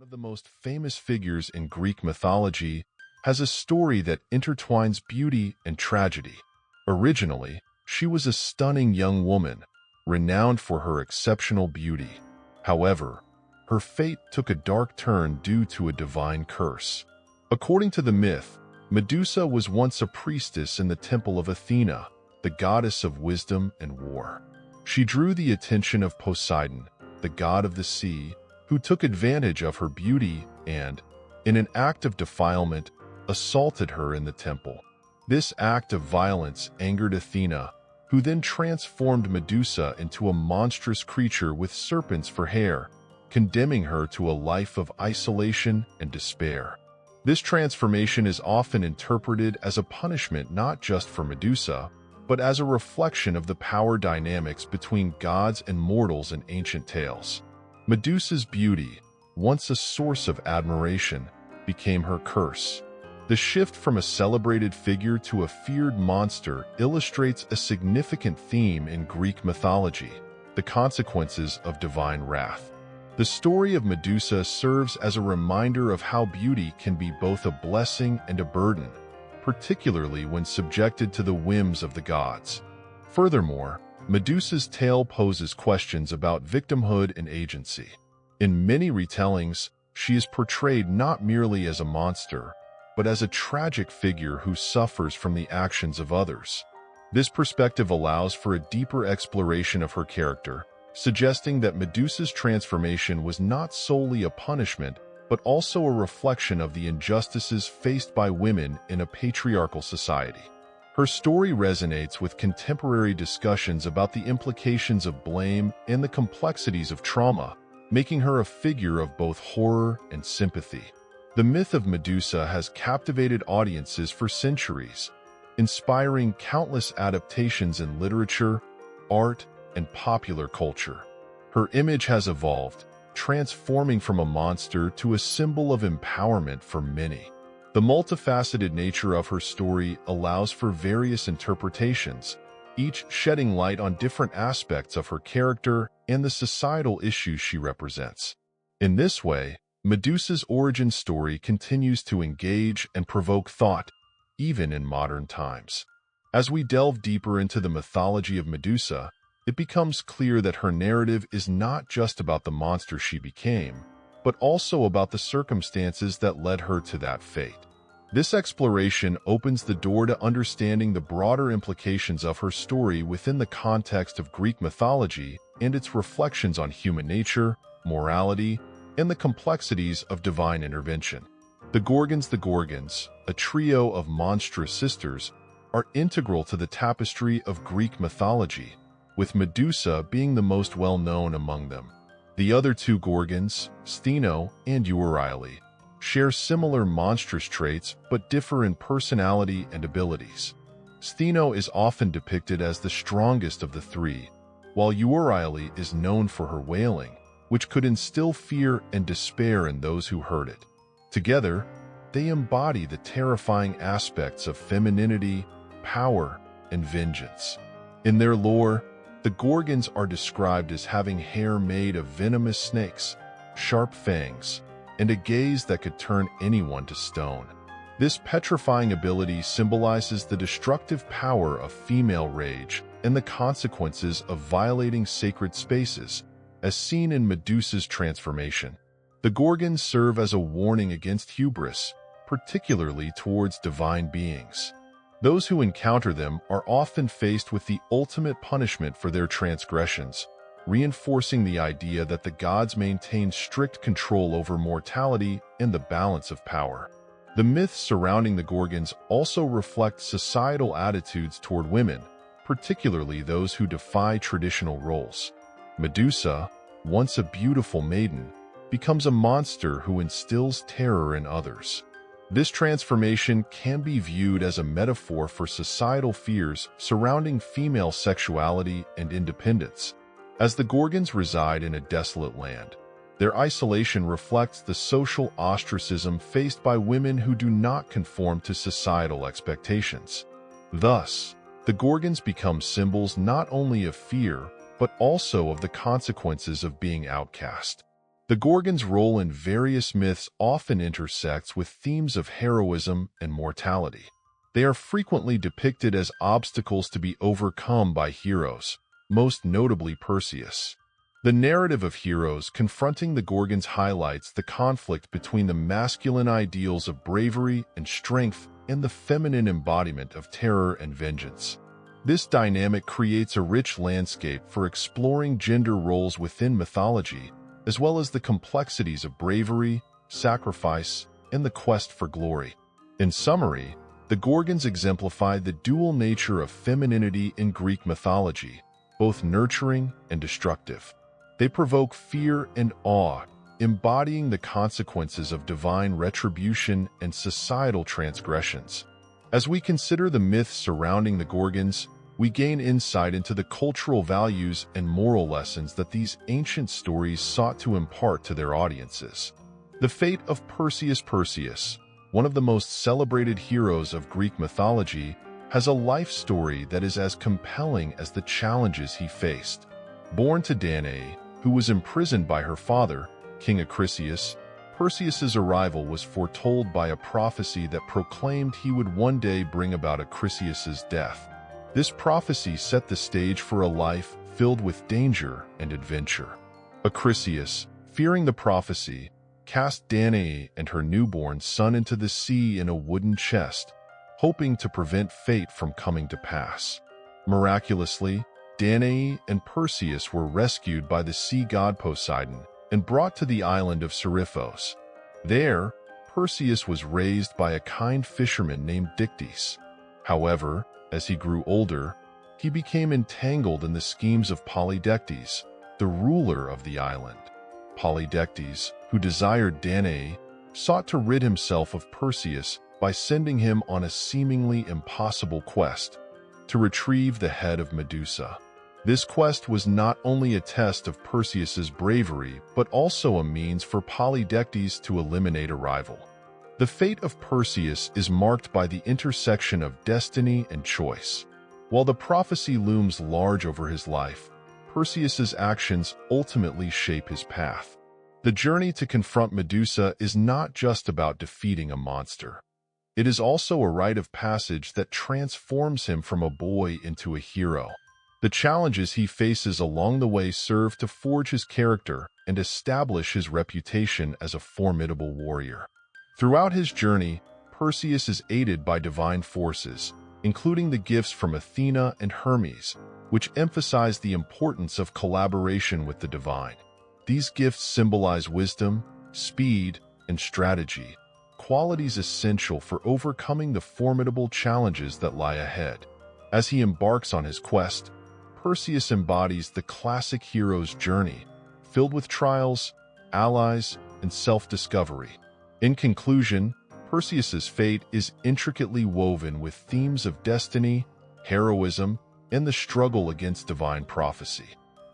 of the most famous figures in Greek mythology, has a story that intertwines beauty and tragedy. Originally, she was a stunning young woman, renowned for her exceptional beauty. However, her fate took a dark turn due to a divine curse. According to the myth, Medusa was once a priestess in the temple of Athena, the goddess of wisdom and war. She drew the attention of Poseidon, the god of the sea, who took advantage of her beauty and, in an act of defilement, assaulted her in the temple. This act of violence angered Athena, who then transformed Medusa into a monstrous creature with serpents for hair, condemning her to a life of isolation and despair. This transformation is often interpreted as a punishment not just for Medusa, but as a reflection of the power dynamics between gods and mortals in ancient tales. Medusa's beauty, once a source of admiration, became her curse. The shift from a celebrated figure to a feared monster illustrates a significant theme in Greek mythology: the consequences of divine wrath. The story of Medusa serves as a reminder of how beauty can be both a blessing and a burden, particularly when subjected to the whims of the gods. Furthermore, Medusa's tale poses questions about victimhood and agency. In many retellings, she is portrayed not merely as a monster, but as a tragic figure who suffers from the actions of others. This perspective allows for a deeper exploration of her character, suggesting that Medusa's transformation was not solely a punishment, but also a reflection of the injustices faced by women in a patriarchal society. Her story resonates with contemporary discussions about the implications of blame and the complexities of trauma, making her a figure of both horror and sympathy. The myth of Medusa has captivated audiences for centuries, inspiring countless adaptations in literature, art, and popular culture. Her image has evolved, transforming from a monster to a symbol of empowerment for many. The multifaceted nature of her story allows for various interpretations, each shedding light on different aspects of her character and the societal issues she represents. In this way, Medusa's origin story continues to engage and provoke thought, even in modern times. As we delve deeper into the mythology of Medusa, it becomes clear that her narrative is not just about the monster she became, but also about the circumstances that led her to that fate. This exploration opens the door to understanding the broader implications of her story within the context of Greek mythology and its reflections on human nature, morality, and the complexities of divine intervention. The Gorgons, a trio of monstrous sisters, are integral to the tapestry of Greek mythology, with Medusa being the most well-known among them. The other two Gorgons, Stheno and Euryale, share similar monstrous traits but differ in personality and abilities. Stheno is often depicted as the strongest of the three, while Euryale is known for her wailing, which could instill fear and despair in those who heard it. Together, they embody the terrifying aspects of femininity, power, and vengeance. In their lore, the Gorgons are described as having hair made of venomous snakes, sharp fangs, and a gaze that could turn anyone to stone. This petrifying ability symbolizes the destructive power of female rage and the consequences of violating sacred spaces, as seen in Medusa's transformation. The Gorgons serve as a warning against hubris, particularly towards divine beings. Those who encounter them are often faced with the ultimate punishment for their transgressions, reinforcing the idea that the gods maintain strict control over mortality and the balance of power. The myths surrounding the Gorgons also reflect societal attitudes toward women, particularly those who defy traditional roles. Medusa, once a beautiful maiden, becomes a monster who instills terror in others. This transformation can be viewed as a metaphor for societal fears surrounding female sexuality and independence. As the Gorgons reside in a desolate land, their isolation reflects the social ostracism faced by women who do not conform to societal expectations. Thus, the Gorgons become symbols not only of fear, but also of the consequences of being outcast. The Gorgon's role in various myths often intersects with themes of heroism and mortality. They are frequently depicted as obstacles to be overcome by heroes, most notably Perseus. The narrative of heroes confronting the Gorgons highlights the conflict between the masculine ideals of bravery and strength and the feminine embodiment of terror and vengeance. This dynamic creates a rich landscape for exploring gender roles within mythology, as well as the complexities of bravery, sacrifice, and the quest for glory. In summary, the Gorgons exemplify the dual nature of femininity in Greek mythology, both nurturing and destructive. They provoke fear and awe, embodying the consequences of divine retribution and societal transgressions. As we consider the myths surrounding the Gorgons, we gain insight into the cultural values and moral lessons that these ancient stories sought to impart to their audiences. The fate of Perseus, one of the most celebrated heroes of Greek mythology, has a life story that is as compelling as the challenges he faced. Born to Danae, who was imprisoned by her father, King Acrisius, Perseus's arrival was foretold by a prophecy that proclaimed he would one day bring about Acrisius's death. This prophecy set the stage for a life filled with danger and adventure. Acrisius, fearing the prophecy, cast Danae and her newborn son into the sea in a wooden chest, hoping to prevent fate from coming to pass. Miraculously, Danae and Perseus were rescued by the sea god Poseidon and brought to the island of Seriphos. There, Perseus was raised by a kind fisherman named Dictys. However, as he grew older, he became entangled in the schemes of Polydectes, the ruler of the island. Polydectes, who desired Danae, sought to rid himself of Perseus by sending him on a seemingly impossible quest to retrieve the head of Medusa. This quest was not only a test of Perseus's bravery, but also a means for Polydectes to eliminate a rival. The fate of Perseus is marked by the intersection of destiny and choice. While the prophecy looms large over his life, Perseus's actions ultimately shape his path. The journey to confront Medusa is not just about defeating a monster. It is also a rite of passage that transforms him from a boy into a hero. The challenges he faces along the way serve to forge his character and establish his reputation as a formidable warrior. Throughout his journey, Perseus is aided by divine forces, including the gifts from Athena and Hermes, which emphasize the importance of collaboration with the divine. These gifts symbolize wisdom, speed, and strategy, qualities essential for overcoming the formidable challenges that lie ahead. As he embarks on his quest, Perseus embodies the classic hero's journey, filled with trials, allies, and self-discovery. In conclusion, Perseus's fate is intricately woven with themes of destiny, heroism, and the struggle against divine prophecy.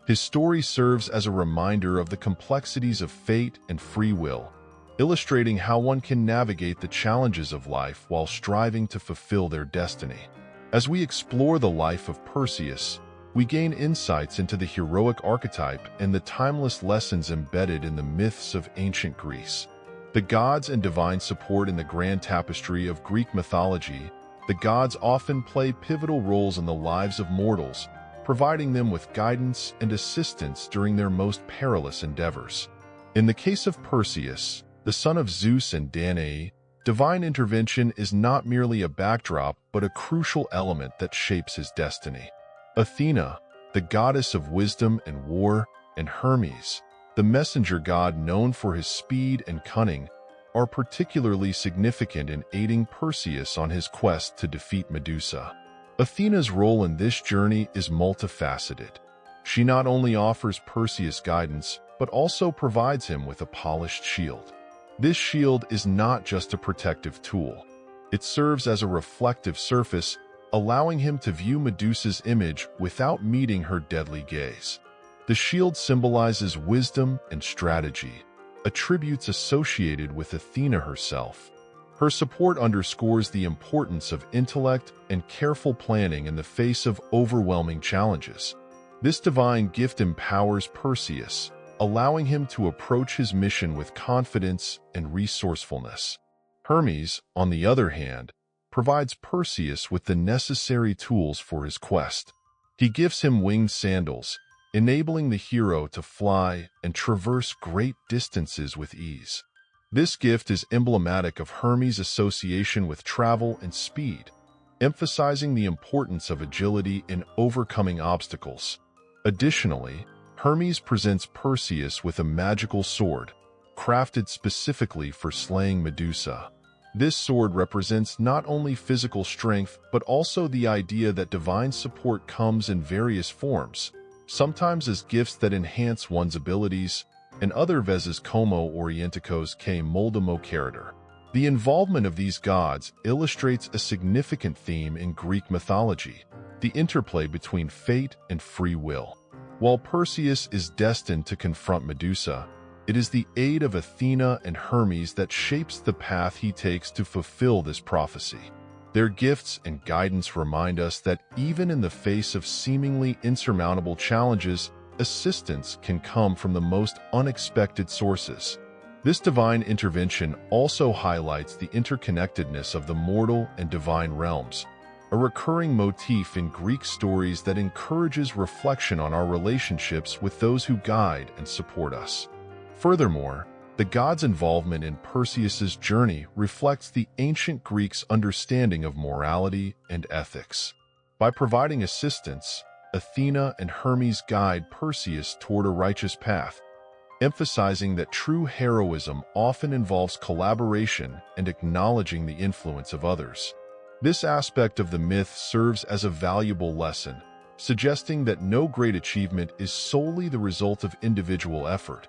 His story serves as a reminder of the complexities of fate and free will, illustrating how one can navigate the challenges of life while striving to fulfill their destiny. As we explore the life of Perseus, we gain insights into the heroic archetype and the timeless lessons embedded in the myths of ancient Greece. The gods and divine support in the grand tapestry of Greek mythology. The gods often play pivotal roles in the lives of mortals, providing them with guidance and assistance during their most perilous endeavors. In the case of Perseus, the son of Zeus and Danae, divine intervention is not merely a backdrop but a crucial element that shapes his destiny. Athena, the goddess of wisdom and war, and Hermes, the messenger god known for his speed and cunning, are particularly significant in aiding Perseus on his quest to defeat Medusa. Athena's role in this journey is multifaceted. She not only offers Perseus guidance, but also provides him with a polished shield. This shield is not just a protective tool. It serves as a reflective surface, allowing him to view Medusa's image without meeting her deadly gaze. The shield symbolizes wisdom and strategy, attributes associated with Athena herself. Her support underscores the importance of intellect and careful planning in the face of overwhelming challenges. This divine gift empowers Perseus, allowing him to approach his mission with confidence and resourcefulness. Hermes, on the other hand, provides Perseus with the necessary tools for his quest. He gives him winged sandals, enabling the hero to fly and traverse great distances with ease. This gift is emblematic of Hermes' association with travel and speed, emphasizing the importance of agility in overcoming obstacles. Additionally, Hermes presents Perseus with a magical sword, crafted specifically for slaying Medusa. This sword represents not only physical strength but also the idea that divine support comes in various forms, sometimes as gifts that enhance one's abilities, and other vezes como orienticos que moldamo character. The involvement of these gods illustrates a significant theme in Greek mythology, the interplay between fate and free will. While Perseus is destined to confront Medusa, it is the aid of Athena and Hermes that shapes the path he takes to fulfill this prophecy. Their gifts and guidance remind us that even in the face of seemingly insurmountable challenges, assistance can come from the most unexpected sources. This divine intervention also highlights the interconnectedness of the mortal and divine realms, a recurring motif in Greek stories that encourages reflection on our relationships with those who guide and support us. Furthermore, the gods' involvement in Perseus's journey reflects the ancient Greeks' understanding of morality and ethics. By providing assistance, Athena and Hermes guide Perseus toward a righteous path, emphasizing that true heroism often involves collaboration and acknowledging the influence of others. This aspect of the myth serves as a valuable lesson, suggesting that no great achievement is solely the result of individual effort.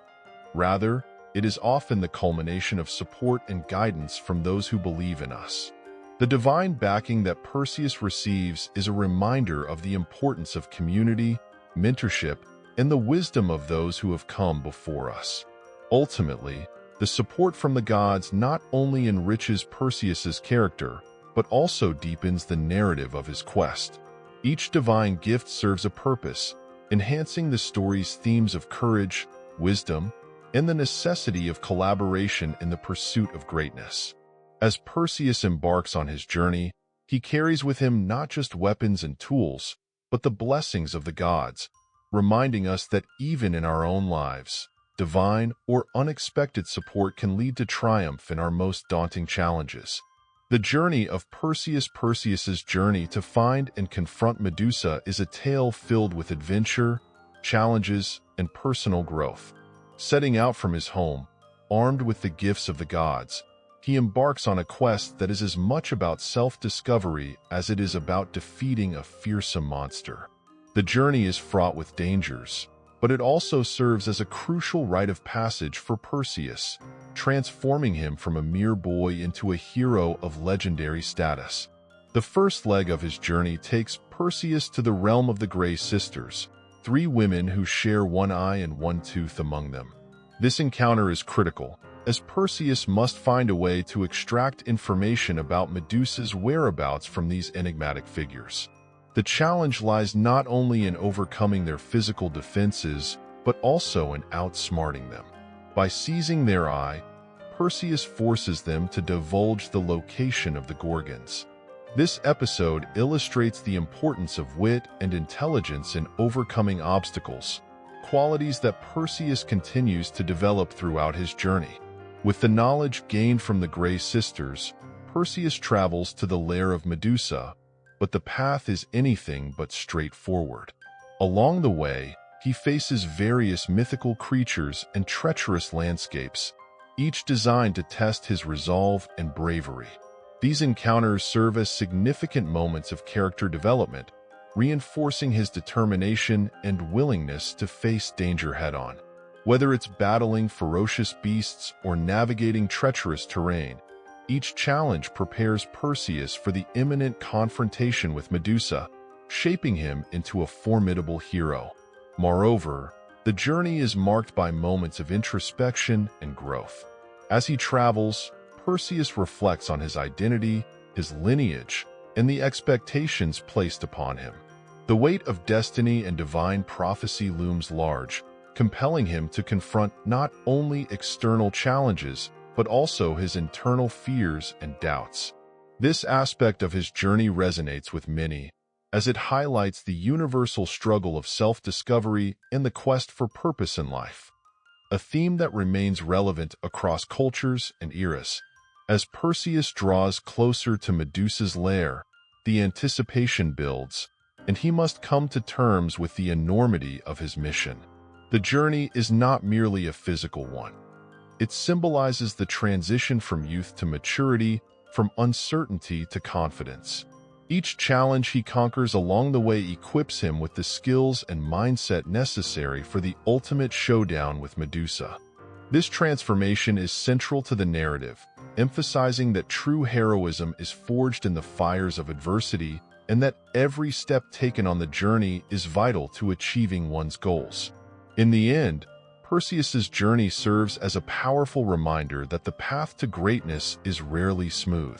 Rather, it is often the culmination of support and guidance from those who believe in us. The divine backing that Perseus receives is a reminder of the importance of community, mentorship, and the wisdom of those who have come before us. Ultimately, the support from the gods not only enriches Perseus's character, but also deepens the narrative of his quest. Each divine gift serves a purpose, enhancing the story's themes of courage, wisdom, and the necessity of collaboration in the pursuit of greatness. As Perseus embarks on his journey, he carries with him not just weapons and tools, but the blessings of the gods, reminding us that even in our own lives, divine or unexpected support can lead to triumph in our most daunting challenges. The journey of Perseus's journey to find and confront Medusa is a tale filled with adventure, challenges, and personal growth. Setting out from his home, armed with the gifts of the gods, he embarks on a quest that is as much about self-discovery as it is about defeating a fearsome monster. The journey is fraught with dangers, but it also serves as a crucial rite of passage for Perseus, transforming him from a mere boy into a hero of legendary status. The first leg of his journey takes Perseus to the realm of the Grey Sisters, 3 women who share one eye and one tooth among them. This encounter is critical, as Perseus must find a way to extract information about Medusa's whereabouts from these enigmatic figures. The challenge lies not only in overcoming their physical defenses, but also in outsmarting them. By seizing their eye, Perseus forces them to divulge the location of the Gorgons. This episode illustrates the importance of wit and intelligence in overcoming obstacles, qualities that Perseus continues to develop throughout his journey. With the knowledge gained from the Grey Sisters, Perseus travels to the lair of Medusa, but the path is anything but straightforward. Along the way, he faces various mythical creatures and treacherous landscapes, each designed to test his resolve and bravery. These encounters serve as significant moments of character development, reinforcing his determination and willingness to face danger head-on. Whether it's battling ferocious beasts or navigating treacherous terrain, each challenge prepares Perseus for the imminent confrontation with Medusa, shaping him into a formidable hero. Moreover, the journey is marked by moments of introspection and growth. As he travels, Perseus reflects on his identity, his lineage, and the expectations placed upon him. The weight of destiny and divine prophecy looms large, compelling him to confront not only external challenges, but also his internal fears and doubts. This aspect of his journey resonates with many, as it highlights the universal struggle of self-discovery and the quest for purpose in life, a theme that remains relevant across cultures and eras. As Perseus draws closer to Medusa's lair, the anticipation builds, and he must come to terms with the enormity of his mission. The journey is not merely a physical one. It symbolizes the transition from youth to maturity, from uncertainty to confidence. Each challenge he conquers along the way equips him with the skills and mindset necessary for the ultimate showdown with Medusa. This transformation is central to the narrative, emphasizing that true heroism is forged in the fires of adversity and that every step taken on the journey is vital to achieving one's goals. In the end, Perseus's journey serves as a powerful reminder that the path to greatness is rarely smooth.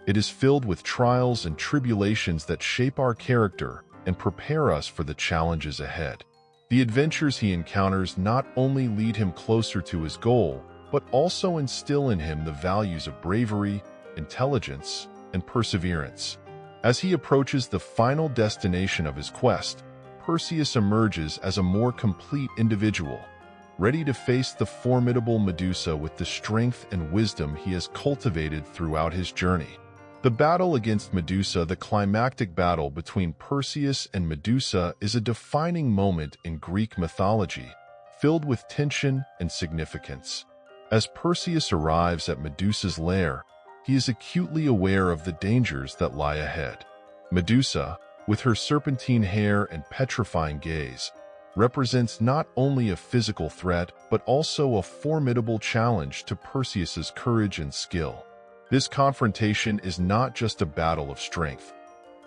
It is filled with trials and tribulations that shape our character and prepare us for the challenges ahead. The adventures he encounters not only lead him closer to his goal, but also instill in him the values of bravery, intelligence, and perseverance. As he approaches the final destination of his quest, Perseus emerges as a more complete individual, ready to face the formidable Medusa with the strength and wisdom he has cultivated throughout his journey. The battle against Medusa, the climactic battle between Perseus and Medusa, is a defining moment in Greek mythology, filled with tension and significance. As Perseus arrives at Medusa's lair, he is acutely aware of the dangers that lie ahead. Medusa, with her serpentine hair and petrifying gaze, represents not only a physical threat but also a formidable challenge to Perseus's courage and skill. This confrontation is not just a battle of strength.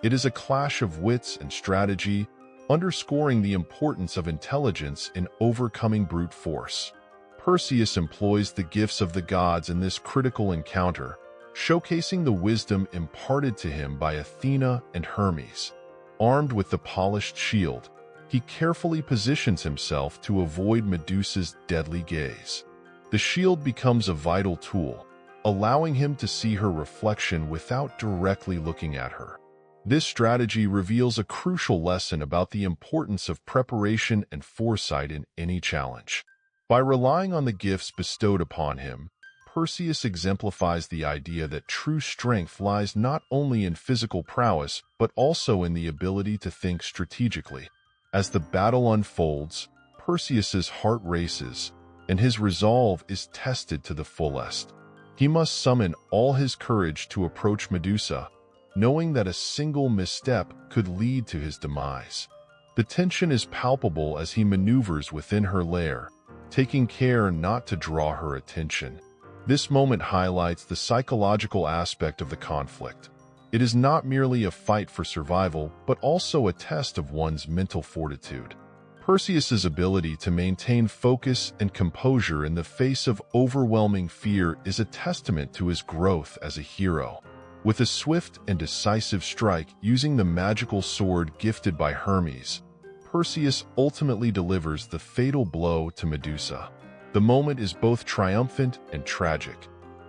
It is a clash of wits and strategy, underscoring the importance of intelligence in overcoming brute force. Perseus employs the gifts of the gods in this critical encounter, showcasing the wisdom imparted to him by Athena and Hermes. Armed with the polished shield, he carefully positions himself to avoid Medusa's deadly gaze. The shield becomes a vital tool, allowing him to see her reflection without directly looking at her. This strategy reveals a crucial lesson about the importance of preparation and foresight in any challenge. By relying on the gifts bestowed upon him, Perseus exemplifies the idea that true strength lies not only in physical prowess but also in the ability to think strategically. As the battle unfolds, Perseus's heart races, and his resolve is tested to the fullest. He must summon all his courage to approach Medusa, knowing that a single misstep could lead to his demise. The tension is palpable as he maneuvers within her lair, taking care not to draw her attention. This moment highlights the psychological aspect of the conflict. It is not merely a fight for survival, but also a test of one's mental fortitude. Perseus's ability to maintain focus and composure in the face of overwhelming fear is a testament to his growth as a hero. With a swift and decisive strike using the magical sword gifted by Hermes, Perseus ultimately delivers the fatal blow to Medusa. The moment is both triumphant and tragic,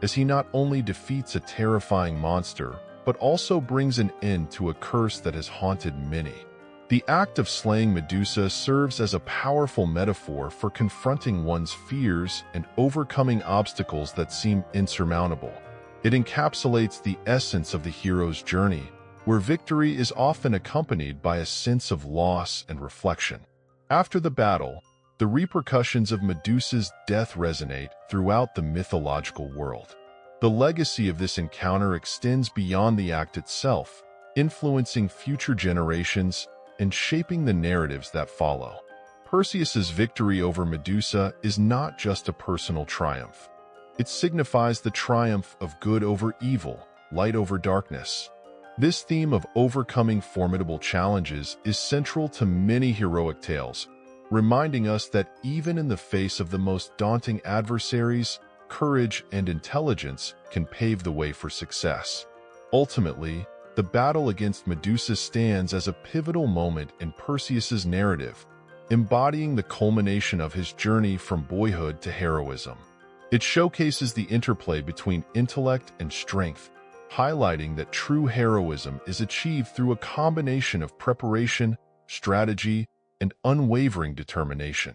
as he not only defeats a terrifying monster, but also brings an end to a curse that has haunted many. The act of slaying Medusa serves as a powerful metaphor for confronting one's fears and overcoming obstacles that seem insurmountable. It encapsulates the essence of the hero's journey, where victory is often accompanied by a sense of loss and reflection. After the battle, the repercussions of Medusa's death resonate throughout the mythological world. The legacy of this encounter extends beyond the act itself, influencing future generations and shaping the narratives that follow. Perseus's victory over Medusa is not just a personal triumph. It signifies the triumph of good over evil, light over darkness. This theme of overcoming formidable challenges is central to many heroic tales, reminding us that even in the face of the most daunting adversaries, courage and intelligence can pave the way for success. Ultimately, the battle against Medusa stands as a pivotal moment in Perseus's narrative, embodying the culmination of his journey from boyhood to heroism. It showcases the interplay between intellect and strength, highlighting that true heroism is achieved through a combination of preparation, strategy, and unwavering determination.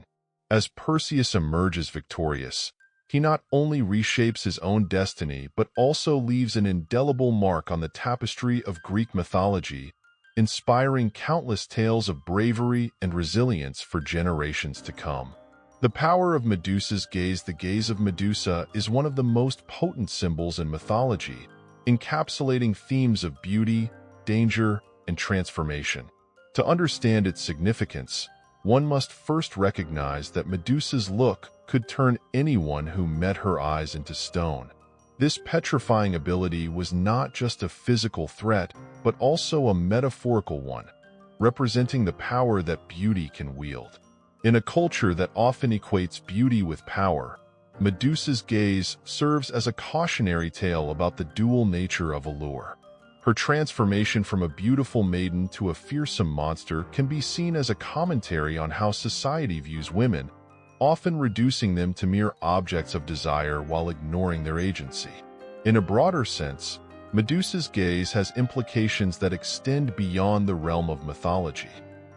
As Perseus emerges victorious, he not only reshapes his own destiny but also leaves an indelible mark on the tapestry of Greek mythology, inspiring countless tales of bravery and resilience for generations to come. The power of Medusa's gaze. The gaze of Medusa is one of the most potent symbols in mythology, encapsulating themes of beauty, danger, and transformation. To understand its significance, one must first recognize that Medusa's look could turn anyone who met her eyes into stone. This petrifying ability was not just a physical threat, but also a metaphorical one, representing the power that beauty can wield. In a culture that often equates beauty with power, Medusa's gaze serves as a cautionary tale about the dual nature of allure. Her transformation from a beautiful maiden to a fearsome monster can be seen as a commentary on how society views women, often reducing them to mere objects of desire while ignoring their agency. In a broader sense, Medusa's gaze has implications that extend beyond the realm of mythology.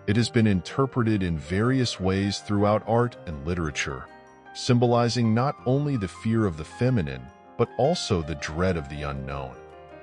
It has been interpreted in various ways throughout art and literature, symbolizing not only the fear of the feminine, but also the dread of the unknown.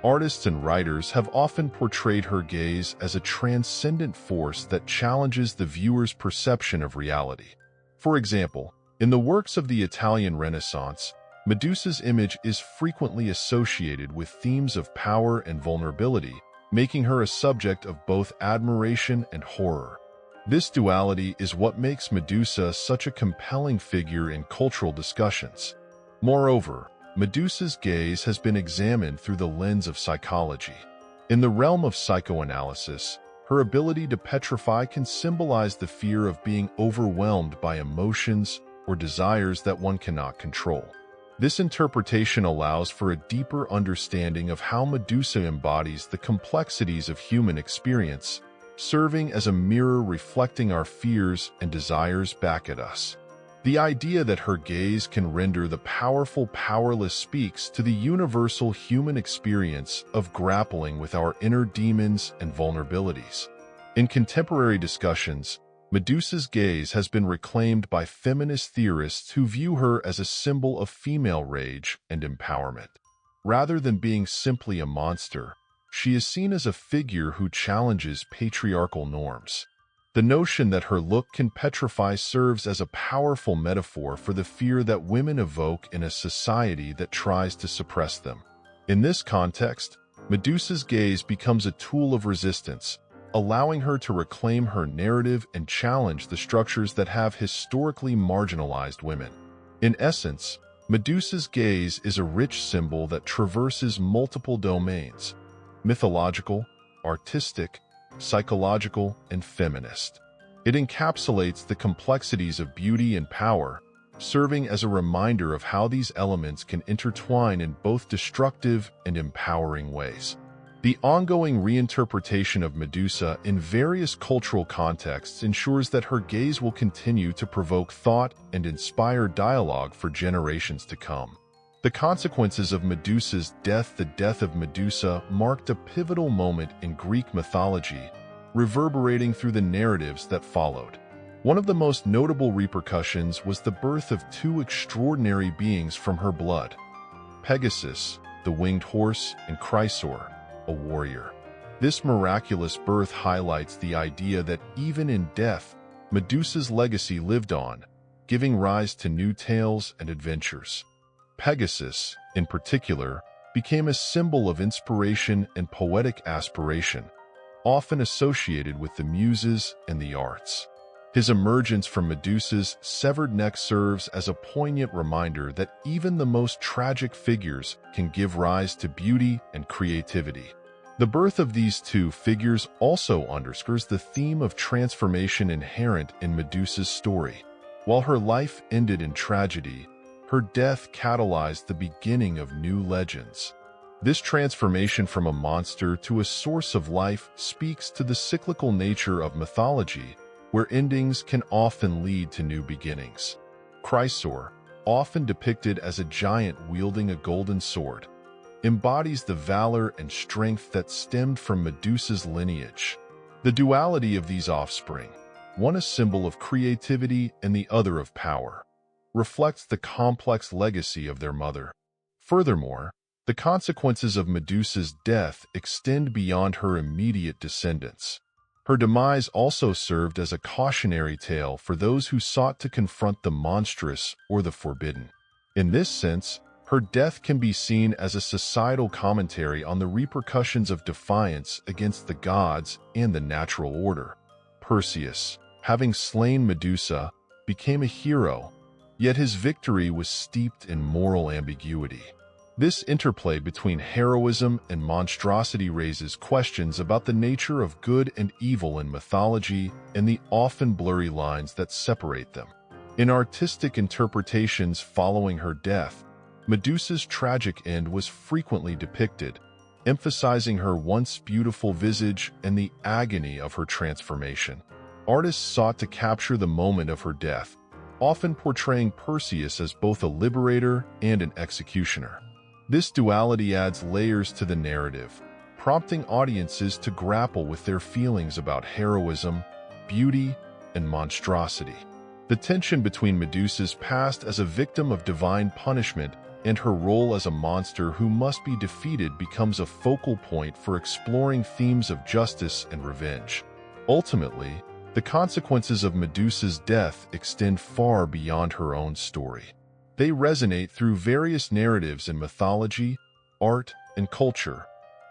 Artists and writers have often portrayed her gaze as a transcendent force that challenges the viewer's perception of reality. For example, in the works of the Italian Renaissance, Medusa's image is frequently associated with themes of power and vulnerability, making her a subject of both admiration and horror. This duality is what makes Medusa such a compelling figure in cultural discussions. Moreover, Medusa's gaze has been examined through the lens of psychology. In the realm of psychoanalysis, her ability to petrify can symbolize the fear of being overwhelmed by emotions or desires that one cannot control. This interpretation allows for a deeper understanding of how Medusa embodies the complexities of human experience, serving as a mirror reflecting our fears and desires back at us. The idea that her gaze can render the powerful powerless speaks to the universal human experience of grappling with our inner demons and vulnerabilities. In contemporary discussions, Medusa's gaze has been reclaimed by feminist theorists who view her as a symbol of female rage and empowerment. Rather than being simply a monster, she is seen as a figure who challenges patriarchal norms. The notion that her look can petrify serves as a powerful metaphor for the fear that women evoke in a society that tries to suppress them. In this context, Medusa's gaze becomes a tool of resistance, allowing her to reclaim her narrative and challenge the structures that have historically marginalized women. In essence, Medusa's gaze is a rich symbol that traverses multiple domains: mythological, artistic, psychological, and feminist. It encapsulates the complexities of beauty and power, serving as a reminder of how these elements can intertwine in both destructive and empowering ways. The ongoing reinterpretation of Medusa in various cultural contexts ensures that her gaze will continue to provoke thought and inspire dialogue for generations to come. The consequences of Medusa's death. The death of Medusa marked a pivotal moment in Greek mythology, reverberating through the narratives that followed. One of the most notable repercussions was the birth of two extraordinary beings from her blood: Pegasus, the winged horse, and Chrysaor, a warrior. This miraculous birth highlights the idea that even in death, Medusa's legacy lived on, giving rise to new tales and adventures. Pegasus, in particular, became a symbol of inspiration and poetic aspiration, often associated with the muses and the arts. His emergence from Medusa's severed neck serves as a poignant reminder that even the most tragic figures can give rise to beauty and creativity. The birth of these two figures also underscores the theme of transformation inherent in Medusa's story. While her life ended in tragedy, her death catalyzed the beginning of new legends. This transformation from a monster to a source of life speaks to the cyclical nature of mythology, where endings can often lead to new beginnings. Chrysaor, often depicted as a giant wielding a golden sword, embodies the valor and strength that stemmed from Medusa's lineage. The duality of these offspring, one a symbol of creativity and the other of power, reflects the complex legacy of their mother. Furthermore, the consequences of Medusa's death extend beyond her immediate descendants. Her demise also served as a cautionary tale for those who sought to confront the monstrous or the forbidden. In this sense, her death can be seen as a societal commentary on the repercussions of defiance against the gods and the natural order. Perseus, having slain Medusa, became a hero, yet his victory was steeped in moral ambiguity. This interplay between heroism and monstrosity raises questions about the nature of good and evil in mythology and the often blurry lines that separate them. In artistic interpretations following her death, Medusa's tragic end was frequently depicted, emphasizing her once beautiful visage and the agony of her transformation. Artists sought to capture the moment of her death, often portraying Perseus as both a liberator and an executioner. This duality adds layers to the narrative, prompting audiences to grapple with their feelings about heroism, beauty, and monstrosity. The tension between Medusa's past as a victim of divine punishment and her role as a monster who must be defeated becomes a focal point for exploring themes of justice and revenge. Ultimately, the consequences of Medusa's death extend far beyond her own story. They resonate through various narratives in mythology, art, and culture,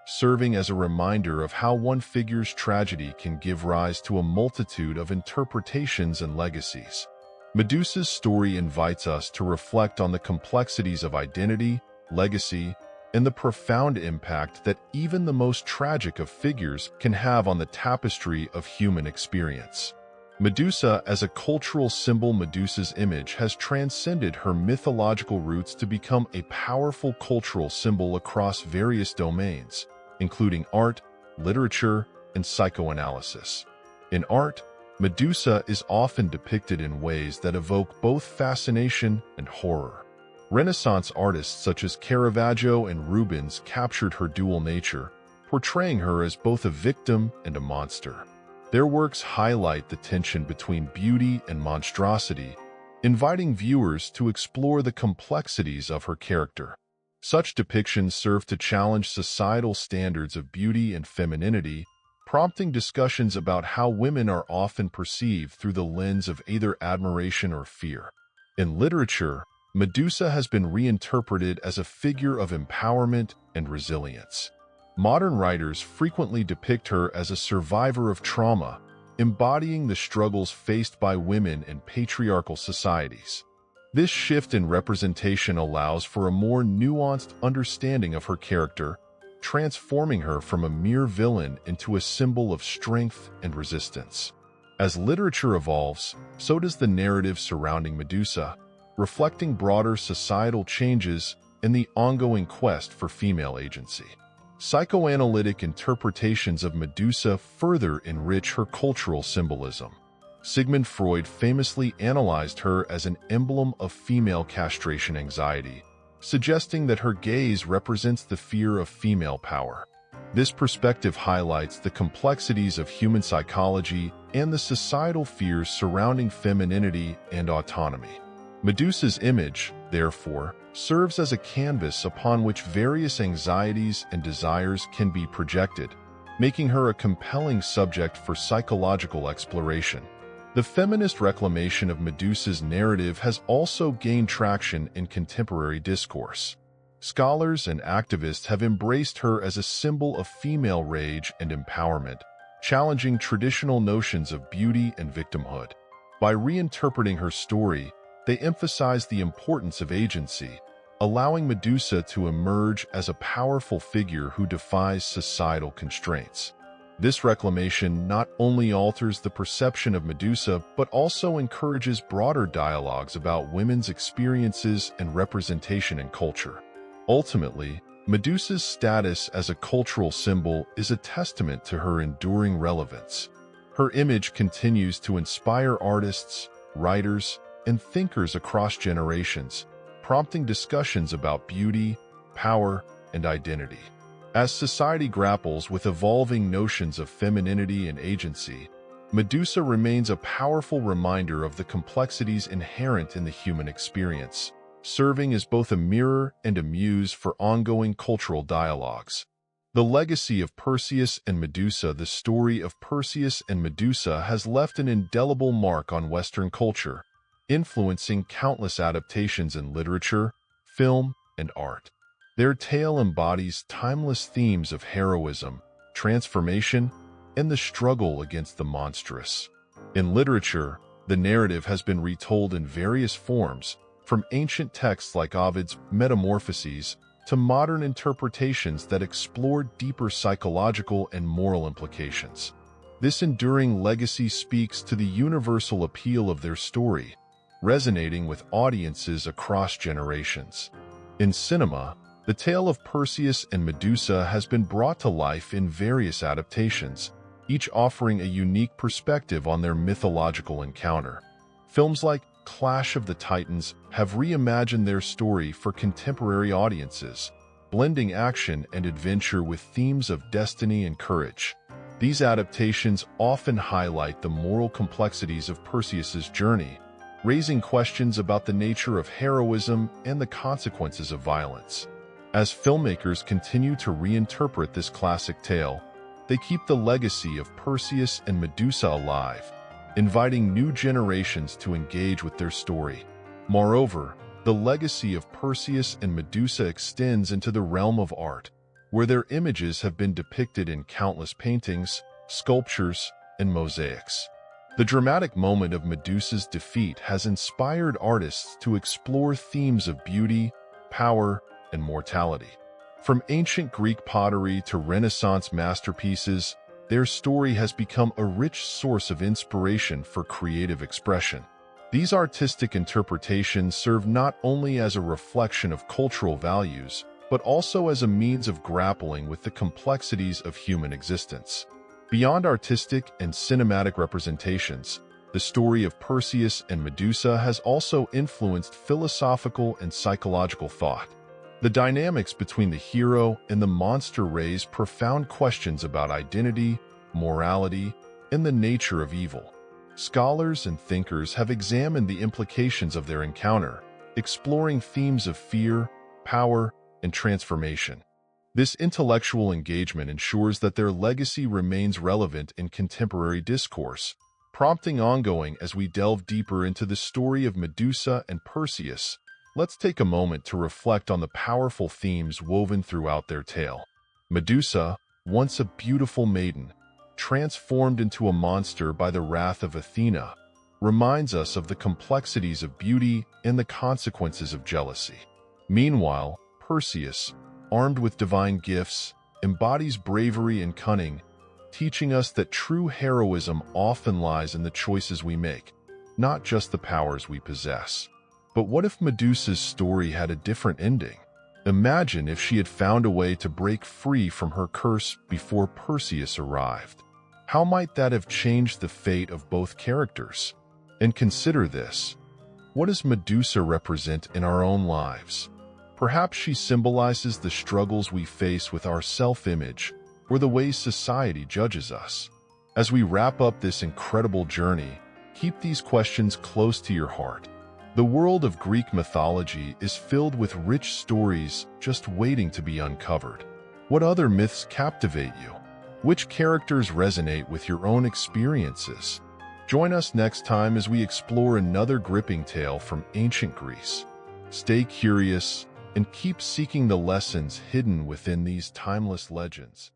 serving as a reminder of how one figure's tragedy can give rise to a multitude of interpretations and legacies. Medusa's story invites us to reflect on the complexities of identity, legacy, and the profound impact that even the most tragic of figures can have on the tapestry of human experience. Medusa as a cultural symbol. Medusa's image has transcended her mythological roots to become a powerful cultural symbol across various domains, including art, literature, and psychoanalysis. In art, Medusa is often depicted in ways that evoke both fascination and horror. Renaissance artists such as Caravaggio and Rubens captured her dual nature, portraying her as both a victim and a monster. Their works highlight the tension between beauty and monstrosity, inviting viewers to explore the complexities of her character. Such depictions serve to challenge societal standards of beauty and femininity, prompting discussions about how women are often perceived through the lens of either admiration or fear. In literature, Medusa has been reinterpreted as a figure of empowerment and resilience. Modern writers frequently depict her as a survivor of trauma, embodying the struggles faced by women in patriarchal societies. This shift in representation allows for a more nuanced understanding of her character, transforming her from a mere villain into a symbol of strength and resistance. As literature evolves, so does the narrative surrounding Medusa, reflecting broader societal changes and the ongoing quest for female agency. Psychoanalytic interpretations of Medusa further enrich her cultural symbolism. Sigmund Freud famously analyzed her as an emblem of female castration anxiety, suggesting that her gaze represents the fear of female power. This perspective highlights the complexities of human psychology and the societal fears surrounding femininity and autonomy. Medusa's image, therefore, serves as a canvas upon which various anxieties and desires can be projected, making her a compelling subject for psychological exploration. The feminist reclamation of Medusa's narrative has also gained traction in contemporary discourse. Scholars and activists have embraced her as a symbol of female rage and empowerment, challenging traditional notions of beauty and victimhood. By reinterpreting her story, they emphasize the importance of agency, allowing Medusa to emerge as a powerful figure who defies societal constraints. This reclamation not only alters the perception of Medusa but also encourages broader dialogues about women's experiences and representation in culture. Ultimately, Medusa's status as a cultural symbol is a testament to her enduring relevance. Her image continues to inspire artists, writers, and thinkers across generations, prompting discussions about beauty, power, and identity. As society grapples with evolving notions of femininity and agency, Medusa remains a powerful reminder of the complexities inherent in the human experience, serving as both a mirror and a muse for ongoing cultural dialogues. The legacy of Perseus and Medusa. The story of Perseus and Medusa has left an indelible mark on Western culture, influencing countless adaptations in literature, film, and art. Their tale embodies timeless themes of heroism, transformation, and the struggle against the monstrous. In literature, the narrative has been retold in various forms, from ancient texts like Ovid's Metamorphoses to modern interpretations that explore deeper psychological and moral implications. This enduring legacy speaks to the universal appeal of their story, resonating with audiences across generations. In cinema, the tale of Perseus and Medusa has been brought to life in various adaptations, each offering a unique perspective on their mythological encounter. Films like Clash of the Titans have reimagined their story for contemporary audiences, blending action and adventure with themes of destiny and courage. These adaptations often highlight the moral complexities of Perseus's journey, raising questions about the nature of heroism and the consequences of violence. As filmmakers continue to reinterpret this classic tale, they keep the legacy of Perseus and Medusa alive, inviting new generations to engage with their story. Moreover, the legacy of Perseus and Medusa extends into the realm of art, where their images have been depicted in countless paintings, sculptures, and mosaics. The dramatic moment of Medusa's defeat has inspired artists to explore themes of beauty, power, and mortality. From ancient Greek pottery to Renaissance masterpieces, their story has become a rich source of inspiration for creative expression. These artistic interpretations serve not only as a reflection of cultural values, but also as a means of grappling with the complexities of human existence. Beyond artistic and cinematic representations, the story of Perseus and Medusa has also influenced philosophical and psychological thought. The dynamics between the hero and the monster raise profound questions about identity, morality, and the nature of evil. Scholars and thinkers have examined the implications of their encounter, exploring themes of fear, power, and transformation. This intellectual engagement ensures that their legacy remains relevant in contemporary discourse, prompting ongoing as we delve deeper into the story of Medusa and Perseus. Let's take a moment to reflect on the powerful themes woven throughout their tale. Medusa, once a beautiful maiden, transformed into a monster by the wrath of Athena, reminds us of the complexities of beauty and the consequences of jealousy. Meanwhile, Perseus, armed with divine gifts, embodies bravery and cunning, teaching us that true heroism often lies in the choices we make, not just the powers we possess. But what if Medusa's story had a different ending? Imagine if she had found a way to break free from her curse before Perseus arrived. How might that have changed the fate of both characters? And consider this. What does Medusa represent in our own lives? Perhaps she symbolizes the struggles we face with our self-image or the ways society judges us. As we wrap up this incredible journey, keep these questions close to your heart. The world of Greek mythology is filled with rich stories just waiting to be uncovered. What other myths captivate you? Which characters resonate with your own experiences? Join us next time as we explore another gripping tale from ancient Greece. Stay curious and keep seeking the lessons hidden within these timeless legends.